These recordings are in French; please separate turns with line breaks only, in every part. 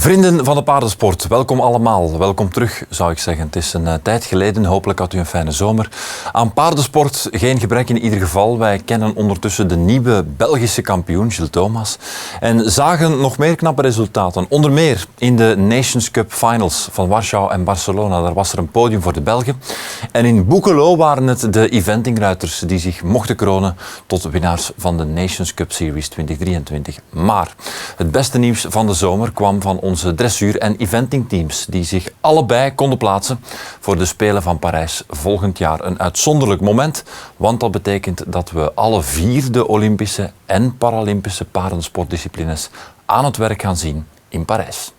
Vrienden van de paardensport, welkom allemaal. Welkom terug, zou ik zeggen. Het is een tijd geleden, hopelijk had u een fijne zomer. Aan paardensport geen gebrek in ieder geval. Wij kennen ondertussen de nieuwe Belgische kampioen, Gilles Thomas. En zagen nog meer knappe resultaten. Onder meer in de Nations Cup Finals van Warschau en Barcelona. Daar was er een podium voor de Belgen. En in Boekelo waren het de eventingruiters die zich mochten kronen tot winnaars van de Nations Cup Series 2023. Maar het beste nieuws van de zomer kwam van onze dressuur- en eventingteams die zich allebei konden plaatsen voor de Spelen van Parijs volgend jaar. Een uitzonderlijk moment, want dat betekent dat we alle 4 de Olympische en Paralympische paardensportdisciplines aan het werk gaan zien in Parijs.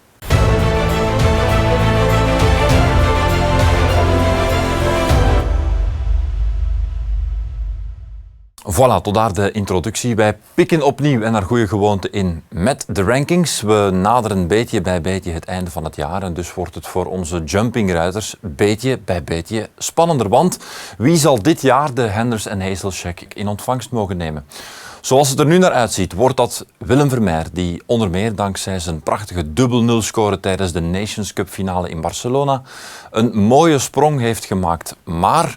Voilà, tot daar de introductie. Wij pikken opnieuw en naar goede gewoonte in met de rankings. We naderen beetje bij beetje het einde van het jaar en dus wordt het voor onze jumpingruiters beetje bij beetje spannender. Want wie zal dit jaar de Henders en Hazelcheck in ontvangst mogen nemen? Zoals het er nu naar uitziet, wordt dat Willem Vermeer, die onder meer dankzij zijn prachtige dubbel-0 score tijdens de Nations Cup finale in Barcelona een mooie sprong heeft gemaakt. Maar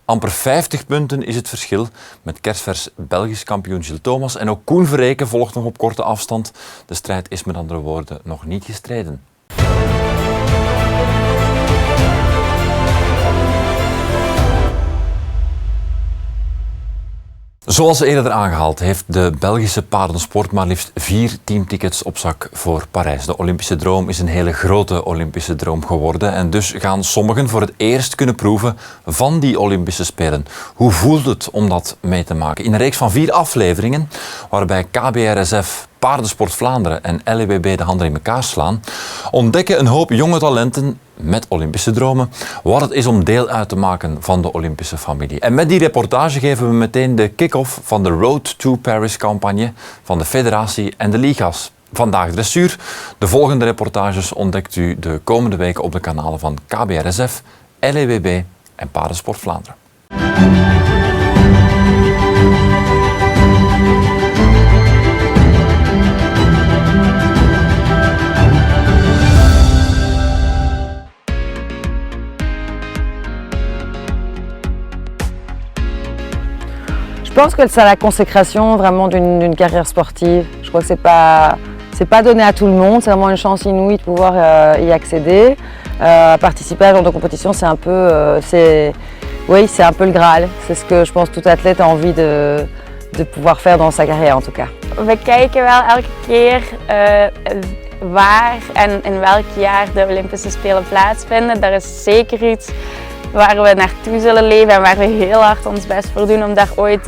amper 50 punten is het verschil met kerstvers Belgisch kampioen Gilles Thomas. En ook Koen Verreken volgt nog op korte afstand. De strijd is met andere woorden nog niet gestreden. Zoals eerder aangehaald heeft de Belgische paardensport maar liefst 4 teamtickets op zak voor Parijs. De Olympische droom is een hele grote Olympische droom geworden en dus gaan sommigen voor het eerst kunnen proeven van die Olympische Spelen. Hoe voelt het om dat mee te maken? In een reeks van 4 afleveringen waarbij KBRSF, Paardensport Vlaanderen en LEWB de handen in elkaar slaan, ontdekken een hoop jonge talenten met Olympische dromen wat het is om deel uit te maken van de Olympische familie. En met die reportage geven we meteen de kick-off van de Road to Paris-campagne van de federatie en de liga's. Vandaag dressuur. De volgende reportages ontdekt u de komende weken op de kanalen van KBRSF, LEWB en Paardensport Vlaanderen.
Je pense que c'est la consécration vraiment d'une carrière sportive. Je crois que c'est pas donné à tout le monde, c'est vraiment une chance inouïe de pouvoir y accéder. Participer à ce genre de compétition, c'est un peu, c'est un peu le Graal. C'est ce que je pense tout athlète a envie de pouvoir faire dans sa carrière en tout cas.
We kijken wel elke keer waar en in welk jaar de Olympische Spelen plaatsvinden. Dat is zeker iets waar we naartoe zullen leven en waar we heel hard ons best voor doen om daar ooit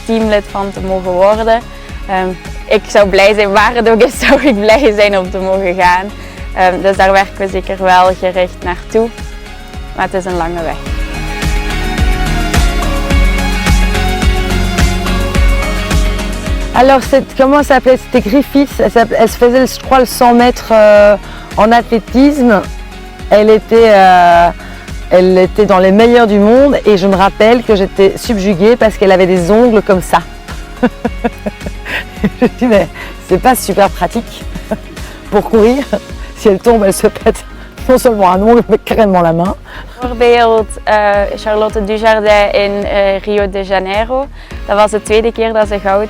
teamlid van te mogen worden. Ik zou blij zijn, waar het ook is, zou ik blij zijn om te mogen gaan. Dus daar werken we zeker wel gericht naartoe, maar het is een lange weg.
Alors, comment elle s'appelait? C'était Griffiths. Elle se faisait, je crois, le 100 mètres en athlétisme. Elle était dans les meilleures du monde et je me rappelle que j'étais subjuguée parce qu'elle avait des ongles comme ça. Je me dis mais c'est pas super pratique pour courir. Si elle tombe, elle se pète non seulement un ongle mais carrément la main.
Bijvoorbeeld Charlotte Dujardin in Rio de Janeiro. Dat was de tweede keer dat ze goud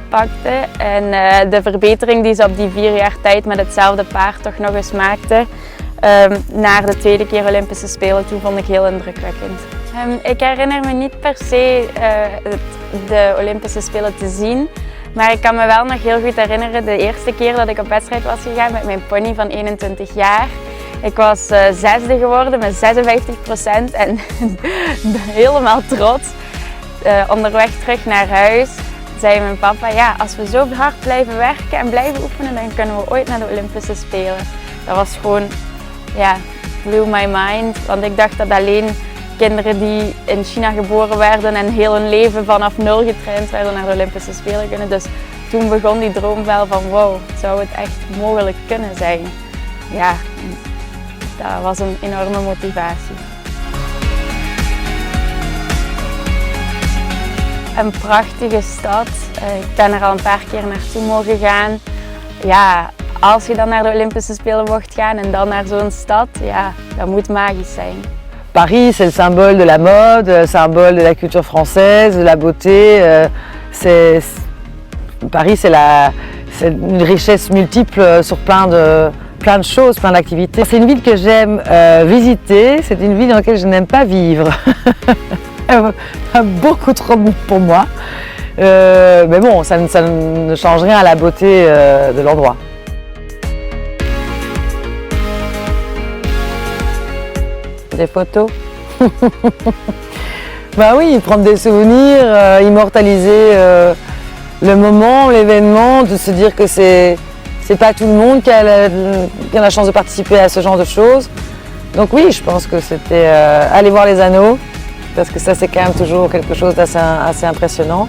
pakte. En de verbetering die ze op die 4 jaar tijd met hetzelfde paard toch nog eens maakte. Naar de tweede keer Olympische Spelen toe vond ik heel indrukwekkend. Ik herinner me niet per se de Olympische Spelen te zien, maar ik kan me wel nog heel goed herinneren de eerste keer dat ik op wedstrijd was gegaan met mijn pony van 21 jaar. Ik was 6e geworden met 56% en helemaal trots. Onderweg terug naar huis zei mijn papa, ja, als we zo hard blijven werken en blijven oefenen, dan kunnen we ooit naar de Olympische Spelen. Dat was gewoon, ja, blew my mind, want ik dacht dat alleen kinderen die in China geboren werden en heel hun leven vanaf 0 getraind werden naar de Olympische Spelen kunnen. Dus toen begon die droom wel van wow, zou het echt mogelijk kunnen zijn. Ja, dat was een enorme motivatie. Een prachtige stad. Ik ben er al een paar keer naartoe mogen gaan. Ja, als je dan naar de Olympische Spelen mocht gaan en dan naar zo'n stad, ja, dat moet magisch zijn.
Paris, c'est le symbole de la mode, le symbole de la culture française, de la beauté. Paris, c'est une richesse multiple sur plein de choses, plein d'activités. C'est une ville que j'aime visiter, c'est une ville dans laquelle je n'aime pas vivre. Beaucoup trop pour moi. Mais bon, ça ne change rien à la beauté de l'endroit. Des photos. Bah oui, prendre des souvenirs, immortaliser le moment, l'événement, de se dire que c'est pas tout le monde qui a la chance de participer à ce genre de choses. Donc oui, je pense que c'était aller voir les anneaux, parce que ça c'est quand même toujours quelque chose d'assez impressionnant.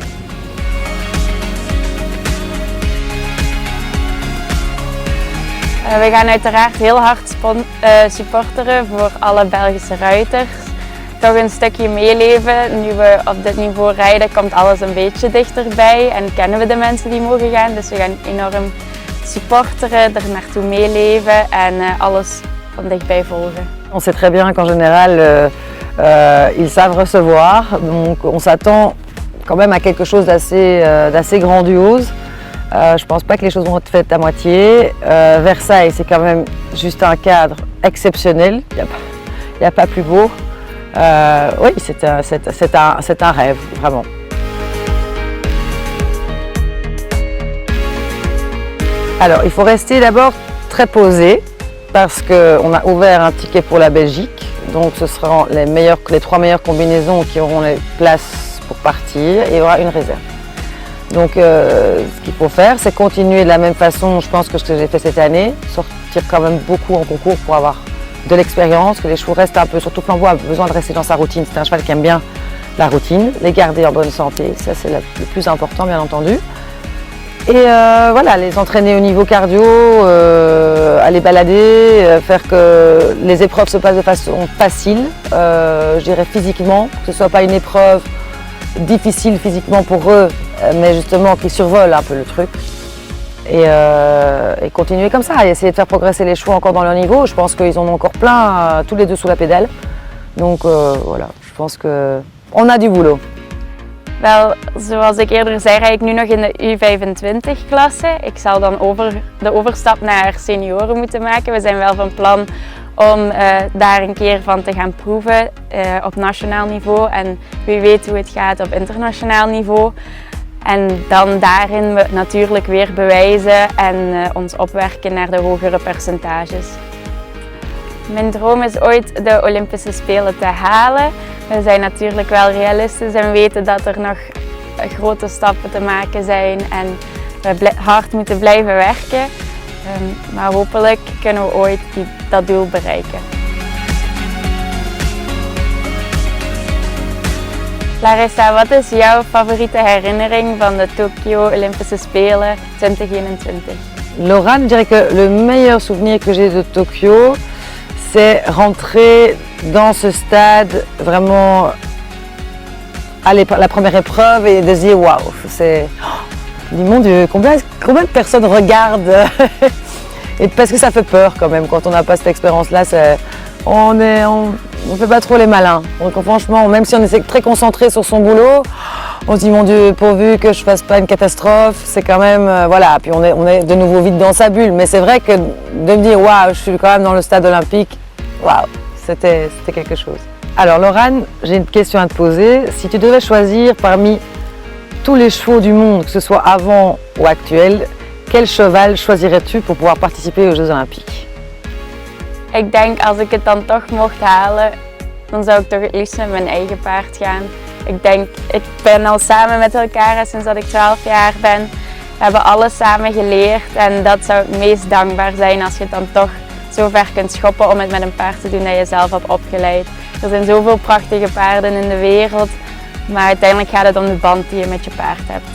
We gaan uiteraard heel hard supporteren voor alle Belgische ruiters. Toch een stukje meeleven. Nu we op dit niveau rijden, komt alles een beetje dichterbij en kennen we de mensen die mogen gaan. Dus we gaan enorm supporteren, er naartoe meeleven en alles van dichtbij volgen.
On sait très bien qu'en général, ils savent recevoir, donc on s'attend quand même à quelque chose d'assez grandiose. Je pense pas que les choses vont être faites à moitié. Versailles, c'est quand même juste un cadre exceptionnel. Il n'y a pas plus beau. Oui, c'est un rêve, vraiment. Alors, il faut rester d'abord très posé parce qu'on a ouvert un ticket pour la Belgique. Donc, ce seront les 3 meilleures combinaisons qui auront les places pour partir et il y aura une réserve. Donc ce qu'il faut faire, c'est continuer de la même façon, je pense, que ce que j'ai fait cette année, sortir quand même beaucoup en concours pour avoir de l'expérience, que les chevaux restent un peu, surtout que l'envoi a besoin de rester dans sa routine, c'est un cheval qui aime bien la routine, les garder en bonne santé, ça c'est le plus important bien entendu. Et voilà, les entraîner au niveau cardio, aller balader, faire que les épreuves se passent de façon facile, je dirais physiquement, que ce ne soit pas une épreuve difficile physiquement pour eux, mais justement qui survolent un peu le truc. Et continuer comme ça, et essayer de faire progresser les chevaux encore dans leur niveau. Je pense qu'ils en ont encore plein, tous les deux sous la pédale. Donc voilà, je pense qu'on a du boulot.
Wel, zoals ik eerder zei, rijd ik nu nog in de U25-klasse. Ik zal dan de overstap naar senioren moeten maken. We zijn wel van plan om daar een keer van te gaan proeven op nationaal niveau. En wie weet hoe het gaat op internationaal niveau. En dan daarin we natuurlijk weer bewijzen en ons opwerken naar de hogere percentages. Mijn droom is ooit de Olympische Spelen te halen. We zijn natuurlijk wel realistisch en weten dat er nog grote stappen te maken zijn en we hard moeten blijven werken. Maar hopelijk kunnen we ooit dat doel bereiken. Larissa, wat is jouw favoriete herinnering van de Tokyo Olympische Spelen 2021?
Laurent, je dirais que le meilleur souvenir que j'ai de Tokyo, c'est rentrer dans ce stade vraiment à la première épreuve et de se dire waouh, c'est mon Dieu, combien de personnes regardent et parce que ça fait peur quand même quand on n'a pas cette expérience-là. On ne fait pas trop les malins. Donc franchement, même si on est très concentré sur son boulot, on se dit mon Dieu, pourvu que je fasse pas une catastrophe, c'est quand même voilà. Puis on est de nouveau vite dans sa bulle. Mais c'est vrai que de me dire waouh, je suis quand même dans le stade olympique, waouh, c'était quelque chose. Alors Laurent, j'ai une question à te poser. Si tu devais choisir parmi tous les chevaux du monde, que ce soit avant ou actuel, quel cheval choisirais-tu pour pouvoir participer aux Jeux Olympiques?
Ik denk als ik het dan toch mocht halen, dan zou ik toch het liefst met mijn eigen paard gaan. Ik ben al samen met elkaar sinds dat ik 12 jaar ben. We hebben alles samen geleerd en dat zou het meest dankbaar zijn als je het dan toch zo ver kunt schoppen om het met een paard te doen dat je zelf hebt opgeleid. Er zijn zoveel prachtige paarden in de wereld, maar uiteindelijk gaat het om de band die je met je paard hebt.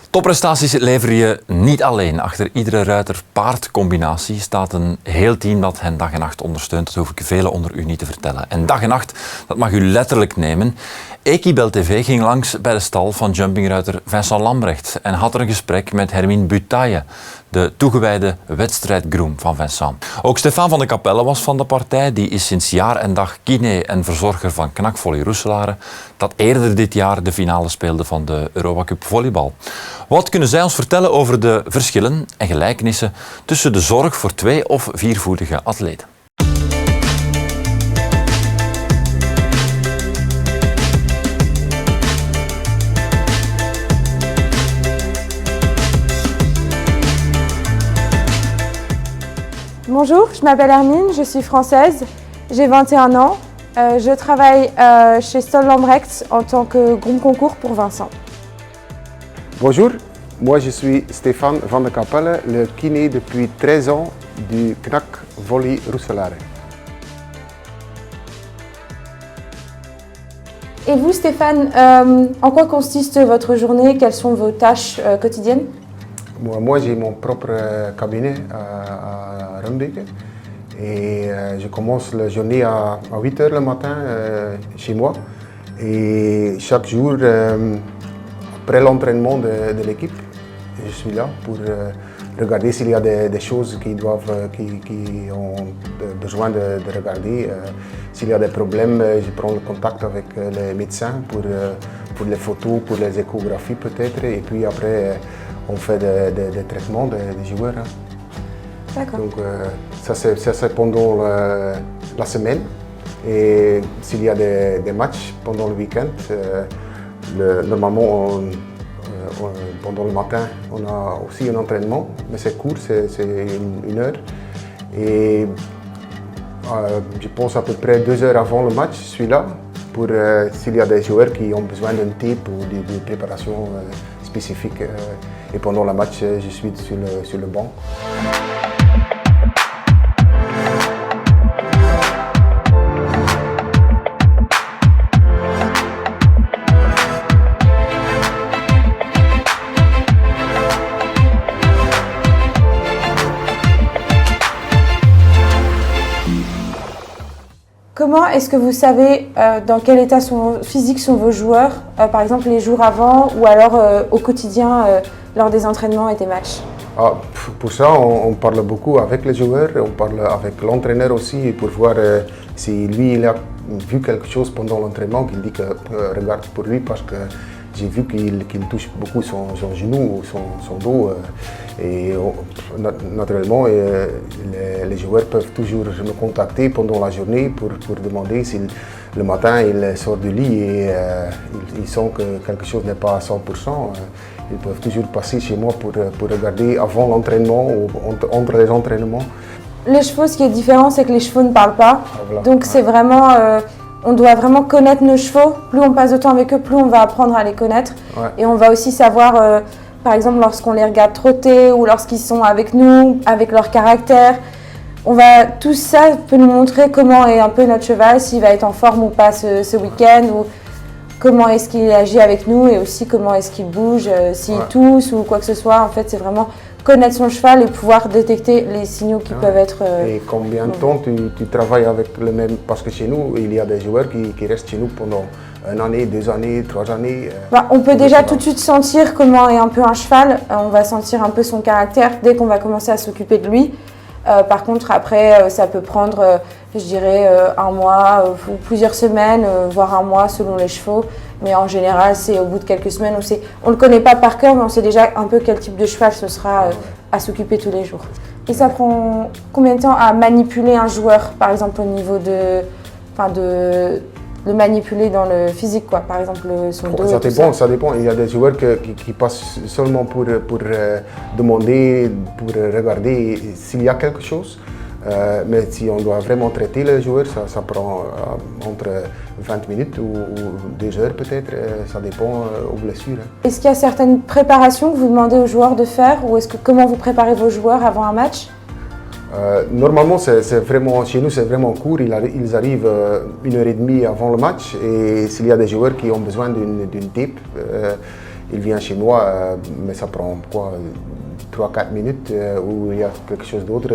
Topprestaties lever je niet alleen. Achter iedere ruiter-paard-combinatie staat een heel team dat hen dag en nacht ondersteunt. Dat hoef ik velen onder u niet te vertellen. En dag en nacht, dat mag u letterlijk nemen. Equitel TV ging langs bij de stal van jumpingruiter Vincent Lambrecht en had er een gesprek met Hermine Butaille, de toegewijde wedstrijdgroom van Vincent. Ook Stefan van de Capelle was van de partij. Die is sinds jaar en dag kiné en verzorger van KNAK Volley Roeselare, dat eerder dit jaar de finale speelde van de Europa Cup volleybal. Wat kunnen zij ons vertellen over de verschillen en gelijkenissen tussen de zorg voor twee- of viervoetige atleten?
Bonjour, je m'appelle Hermine, je suis française, j'ai 21 ans. Je travaille chez Stoll Lambrecht en tant que groom concours pour Vincent.
Bonjour, moi je suis Stéphane van de Capelle, le kiné depuis 13 ans du KNAK Volley Roeselare.
Et vous Stéphane, en quoi consiste votre journée? Quelles sont vos tâches quotidiennes?
Moi j'ai mon propre cabinet à Rumbeke et je commence la journée à 8 h le matin chez moi et chaque jour après l'entraînement de l'équipe, je suis là pour regarder s'il y a des choses qui ont besoin de regarder. S'il y a des problèmes, je prends le contact avec les médecins pour les photos, pour les échographies peut-être et puis après on fait des traitements des joueurs. Hein.
D'accord.
Donc ça c'est pendant la semaine et s'il y a des matchs pendant le week-end, normalement pendant le matin on a aussi un entraînement, mais c'est court, c'est une heure et je pense à peu près 2 heures avant le match, je suis là pour s'il y a des joueurs qui ont besoin d'un tape ou d'une préparation spécifique. Et pendant le match, je suis sur le banc.
Comment est-ce que vous savez dans quel état physique sont vos joueurs, par exemple les jours avant ou alors au quotidien lors des entraînements et des matchs?
Pour ça, on parle beaucoup avec les joueurs, on parle avec l'entraîneur aussi pour voir si lui il a vu quelque chose pendant l'entraînement, qu'il dit que regarde pour lui parce que j'ai vu qu'il touche beaucoup son genou ou son dos et naturellement les joueurs peuvent toujours me contacter pendant la journée pour demander si le matin il sort du lit et ils sentent que quelque chose n'est pas à 100%. Ils peuvent toujours passer chez moi pour regarder avant l'entraînement ou entre les entraînements.
Les chevaux, ce qui est différent, c'est que les chevaux ne parlent pas.
Voilà.
Donc c'est vraiment, on doit vraiment connaître nos chevaux. Plus on passe de temps avec eux, plus on va apprendre à les connaître.
Ouais.
Et on va aussi savoir, par exemple, lorsqu'on les regarde trotter ou lorsqu'ils sont avec nous, avec leur caractère. Tout ça peut nous montrer comment est un peu notre cheval, s'il va être en forme ou pas ce week-end. Ou comment est-ce qu'il agit avec nous et aussi comment est-ce qu'il bouge, s'il tousse ou quoi que ce soit. En fait, c'est vraiment connaître son cheval et pouvoir détecter les signaux qui peuvent être...
Et combien de temps tu travailles avec le même... Parce que chez nous, il y a des joueurs qui restent chez nous pendant 1 année, 2 années, 3 années.
On peut déjà tout de suite sentir comment est un peu un cheval. On va sentir un peu son caractère dès qu'on va commencer à s'occuper de lui. Par contre, après, ça peut prendre, je dirais, 1 mois ou plusieurs semaines, voire 1 mois selon les chevaux. Mais en général, c'est au bout de quelques semaines. On ne le connaît pas par cœur, mais on sait déjà un peu quel type de cheval ce sera à s'occuper tous les jours. Et ça prend combien de temps à manipuler un joueur, par exemple au niveau de le manipuler dans le physique, quoi, par exemple son dos.
Ça dépend. Il y a des joueurs qui passent seulement pour demander, pour regarder s'il y a quelque chose. Mais si on doit vraiment traiter les joueurs, ça prend entre 20 minutes ou 2 heures peut-être, ça dépend aux blessures.
Est-ce qu'il y a certaines préparations que vous demandez aux joueurs de faire ou comment vous préparez vos joueurs avant un match?
Normalement, chez nous, c'est vraiment court. Ils arrivent 1 heure et demie avant le match et s'il y a des joueurs qui ont besoin d'une tape, il vient chez moi, mais ça prend quoi, 3-4 minutes où il y a quelque chose d'autre,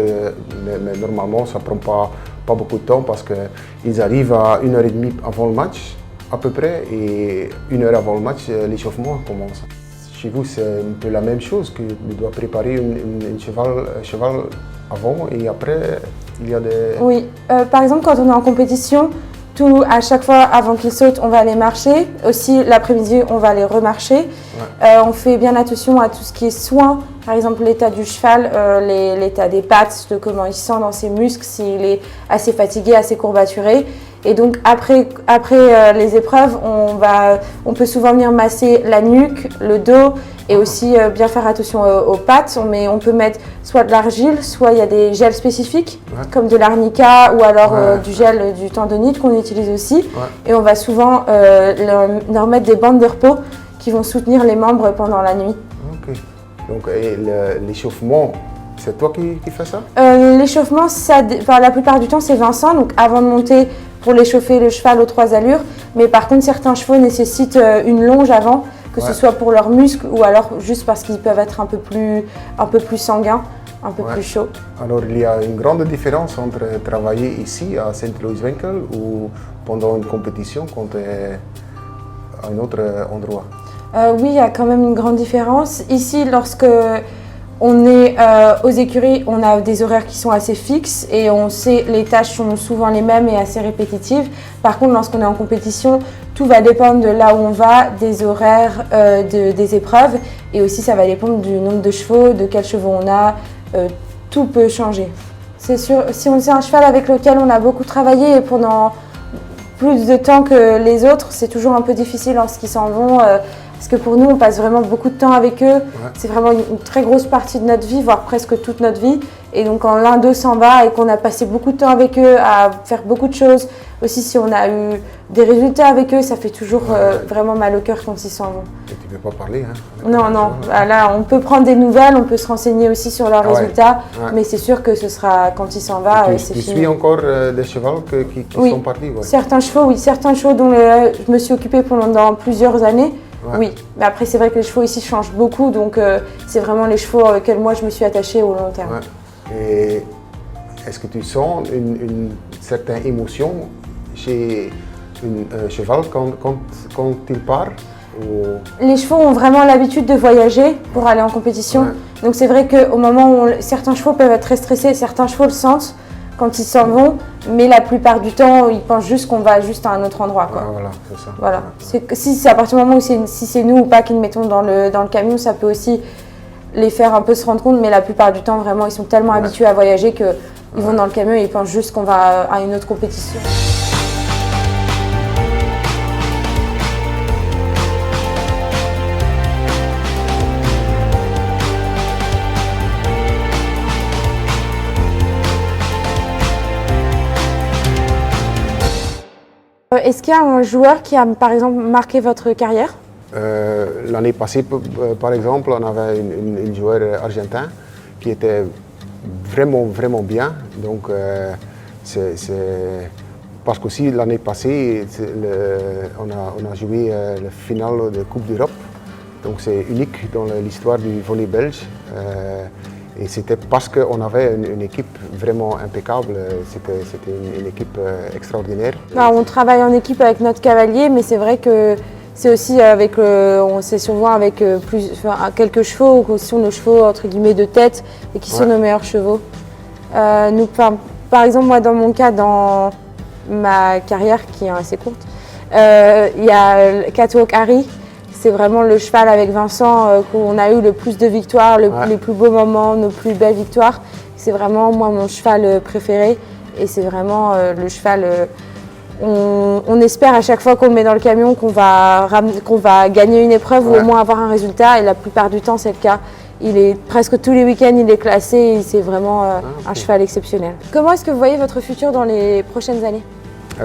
mais normalement ça ne prend pas beaucoup de temps parce qu'ils arrivent à 1h30 avant le match à peu près et 1 heure avant le match l'échauffement commence. Chez vous c'est un peu la même chose, que tu dois préparer un cheval avant et après il y a des...
Oui, par exemple quand on est en compétition, à chaque fois avant qu'ils sautent, on va aller marcher. Aussi l'après-midi, on va aller remarcher. Ouais. On fait bien attention à tout ce qui est soin, par exemple l'état du cheval, l'état des pattes, de comment il sent dans ses muscles, s'il est assez fatigué, assez courbaturé. Et donc après les épreuves, on peut souvent venir masser la nuque, le dos et aussi bien faire attention aux pattes. On peut mettre soit de l'argile, soit il y a des gels spécifiques comme de l'arnica ou alors du gel du tendonite qu'on utilise aussi. Et on va souvent leur mettre des bandes de repos qui vont soutenir les membres pendant la nuit.
Ok. Donc l'échauffement, c'est toi qui fais ça?
L'échauffement, la plupart du temps, c'est Vincent. Donc avant de monter, pour l'échauffer le cheval aux 3 allures. Mais par contre, certains chevaux nécessitent une longe avant, que ce soit pour leurs muscles ou alors juste parce qu'ils peuvent être un peu plus sanguins, un peu plus chauds.
Alors, il y a une grande différence entre travailler ici à Sint-Louis-Winkel ou pendant une compétition quand tu es à un autre endroit?
Oui, il y a quand même une grande différence. Ici, lorsque on est aux écuries, on a des horaires qui sont assez fixes et on sait les tâches sont souvent les mêmes et assez répétitives. Par contre, lorsqu'on est en compétition, tout va dépendre de là où on va, des horaires, des épreuves et aussi ça va dépendre du nombre de chevaux, de quels chevaux on a. Tout peut changer. C'est sûr, si c'est un cheval avec lequel on a beaucoup travaillé et pendant plus de temps que les autres, c'est toujours un peu difficile lorsqu'ils s'en vont. Parce que pour nous, on passe vraiment beaucoup de temps avec eux. C'est vraiment une très grosse partie de notre vie, voire presque toute notre vie. Et donc quand l'un d'eux s'en va et qu'on a passé beaucoup de temps avec eux à faire beaucoup de choses, aussi si on a eu des résultats avec eux, ça fait toujours vraiment mal au cœur quand ils s'en vont.
Et tu ne peux pas parler, hein?
Non. Là, on peut prendre des nouvelles, on peut se renseigner aussi sur leurs résultats, mais c'est sûr que ce sera quand il s'en va, c'est fini.
Tu suis encore des chevaux qui sont partis?
Certains chevaux dont je me suis occupée pendant plusieurs années. Oui, mais après c'est vrai que les chevaux ici changent beaucoup, donc c'est vraiment les chevaux auxquels moi je me suis attachée au long terme.
Et est-ce que tu sens une certaine émotion chez un cheval quand il part
Les chevaux ont vraiment l'habitude de voyager pour aller en compétition, donc c'est vrai qu'au moment où certains chevaux peuvent être très stressés, certains chevaux le sentent quand ils s'en vont, mais la plupart du temps, ils pensent juste qu'on va juste à un autre endroit.
Voilà, c'est ça.
Voilà. Si c'est à partir du moment où si c'est nous ou pas qui le mettons dans le camion, ça peut aussi les faire un peu se rendre compte, mais la plupart du temps, vraiment, ils sont tellement habitués à voyager qu'ils vont dans le camion et ils pensent juste qu'on va à une autre compétition. Est-ce qu'il y a un joueur qui a, par exemple, marqué votre carrière?
L'année passée, par exemple, on avait un joueur argentin qui était vraiment bien. Donc, parce qu'aussi l'année passée, on a joué la finale de Coupe d'Europe. Donc c'est unique dans l'histoire du volley belge. Et c'était parce qu'on avait une équipe vraiment impeccable, c'était une équipe extraordinaire.
On travaille en équipe avec notre cavalier, mais c'est vrai que c'est aussi on s'est souvent avec quelques chevaux, qui sont nos chevaux entre guillemets de tête et qui sont nos meilleurs chevaux. Par exemple, moi dans mon cas, dans ma carrière qui est assez courte, il y a Catwalk Harry. C'est vraiment le cheval avec Vincent qu'on a eu le plus de victoires, les plus beaux moments, nos plus belles victoires. C'est vraiment moi mon cheval préféré et c'est vraiment le cheval. On espère à chaque fois qu'on le met dans le camion qu'on va gagner une épreuve ou au moins avoir un résultat et la plupart du temps c'est le cas. Presque tous les week-ends il est classé et c'est vraiment un cheval exceptionnel. Comment est-ce que vous voyez votre futur dans les prochaines années?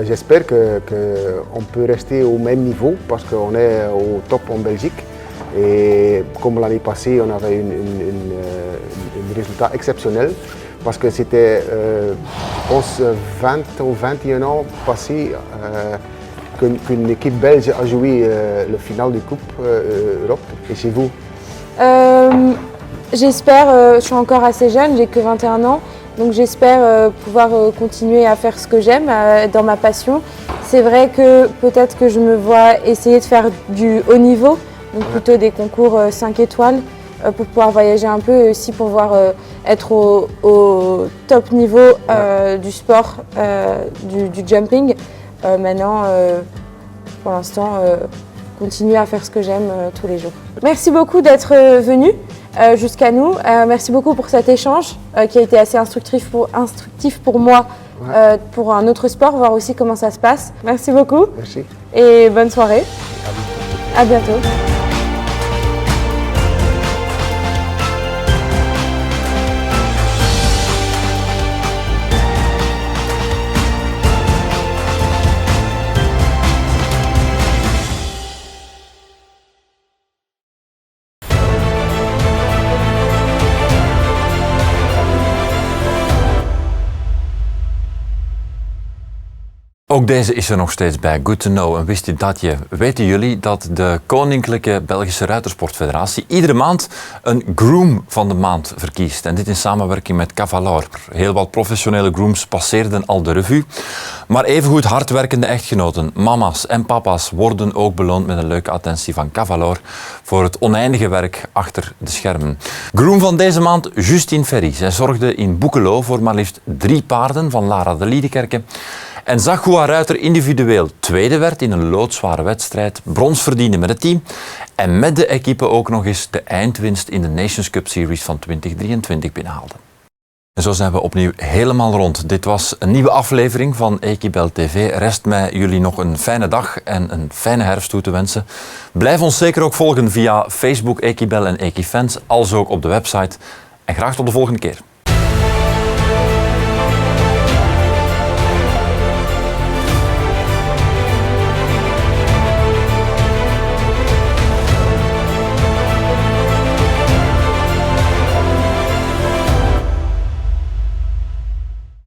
J'espère qu'on peut rester au même niveau parce qu'on est au top en Belgique. Et comme l'année passée, on avait un résultat exceptionnel parce que c'était, je pense, 20 ou 21 ans passés qu'une équipe belge a joué le final de Coupe Europe. Et chez vous?
J'espère, je suis encore assez jeune, j'ai que 21 ans, donc j'espère pouvoir continuer à faire ce que j'aime, dans ma passion. C'est vrai que peut-être que je me vois essayer de faire du haut niveau, donc plutôt des concours 5 étoiles, pour pouvoir voyager un peu et aussi pouvoir être au top niveau du sport, du jumping. Maintenant, pour l'instant, continuer à faire ce que j'aime tous les jours. Merci beaucoup d'être venu jusqu'à nous. Merci beaucoup pour cet échange qui a été assez instructif pour moi, pour un autre sport, voir aussi comment ça se passe. Merci beaucoup.
Merci.
Et bonne soirée. À bientôt.
Ook deze is er nog steeds bij. Good to know. En wist u dat je? Weten jullie dat de Koninklijke Belgische Ruitersportfederatie iedere maand een groom van de maand verkiest? En dit in samenwerking met Cavalor. Heel wat professionele grooms passeerden al de revue. Maar evengoed hardwerkende echtgenoten, mama's en papa's worden ook beloond met een leuke attentie van Cavalor voor het oneindige werk achter de schermen. Groom van deze maand, Justine Ferry. Zij zorgde in Boekelo voor maar liefst 3 paarden van Lara de Liedekerke. En zag hoe haar ruiter individueel tweede werd in een loodzware wedstrijd, brons verdiende met het team en met de equipe ook nog eens de eindwinst in de Nations Cup Series van 2023 binnenhaalde. En zo zijn we opnieuw helemaal rond. Dit was een nieuwe aflevering van Equibel TV. Rest mij jullie nog een fijne dag en een fijne herfst toe te wensen. Blijf ons zeker ook volgen via Facebook Equibel en Equifans, als ook op de website. En graag tot de volgende keer.